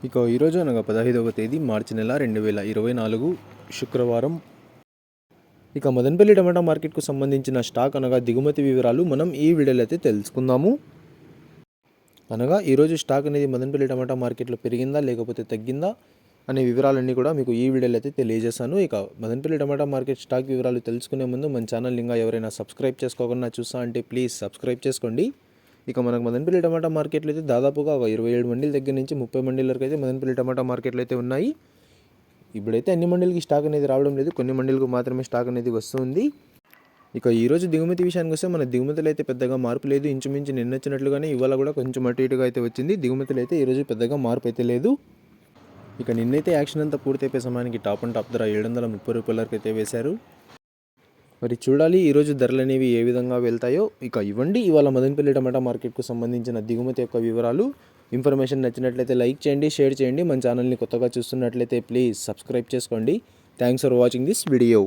ఇక ఈరోజు అనగా 15వ తేదీ మార్చి నెల 2024 శుక్రవారం. ఇక మదనపల్లి టమాటా మార్కెట్కు సంబంధించిన స్టాక్ అనగా దిగుమతి వివరాలు మనం ఈ వీడియోలో అయితే తెలుసుకుందాము. అనగా ఈరోజు స్టాక్ అనేది మదనపల్లి టమాటా మార్కెట్లో పెరిగిందా లేకపోతే తగ్గిందా అనే వివరాలన్నీ కూడా మీకు ఈ వీడియోలో అయితే తెలియజేశాను. ఇక మదనపల్లి టమాటా మార్కెట్ స్టాక్ వివరాలు తెలుసుకునే ముందు మన ఛానల్ ఇంకా ఎవరైనా సబ్స్క్రైబ్ చేసుకోకుండా చూస్తా అంటే ప్లీజ్ సబ్స్క్రైబ్ చేసుకోండి. ఇక మనకు మదనపల్లి టమాటా మార్కెట్లో అయితే దాదాపుగా 27 మండీల దగ్గర నుంచి 30 మండీల వరకు అయితే మదనపల్లి టమాటా మార్కెట్లో అయితే ఉన్నాయి. ఇప్పుడైతే అన్ని మండీలకి స్టాక్ అనేది రావడం లేదు, కొన్ని మండీలకు మాత్రమే స్టాక్ అనేది వస్తుంది. ఇక ఈరోజు దిగుమతి విషయానికి వస్తే మన దిగుమతులు అయితే పెద్దగా మార్పు లేదు. ఇంచుమించు నిన్న వచ్చినట్లుగానే ఇవాళ కూడా కొంచెం అటు ఇటుగా అయితే వచ్చింది. దిగుమతులు అయితే ఈరోజు పెద్దగా మార్పు అయితే లేదు. ఇక నిన్నైతే యాక్షన్ అంతా పూర్తయిపోయే సమయానికి టాప్ అండ్ టాప్ ధర 730 రూపాయల వరకు అయితే వేశారు. మరి చూడాలి ఈరోజు ధరలు అనేవి ఏ విధంగా వెళ్తాయో. ఇక ఇవ్వండి ఇవాళ మదనపల్లి టమాటా మార్కెట్కు సంబంధించిన దిగుమతి యొక్క వివరాలు. ఇన్ఫర్మేషన్ నచ్చినట్లయితే లైక్ చేయండి, షేర్ చేయండి. మన ఛానల్ని కొత్తగా చూస్తున్నట్లయితే ప్లీజ్ సబ్స్క్రైబ్ చేసుకోండి. Thanks for watching this video.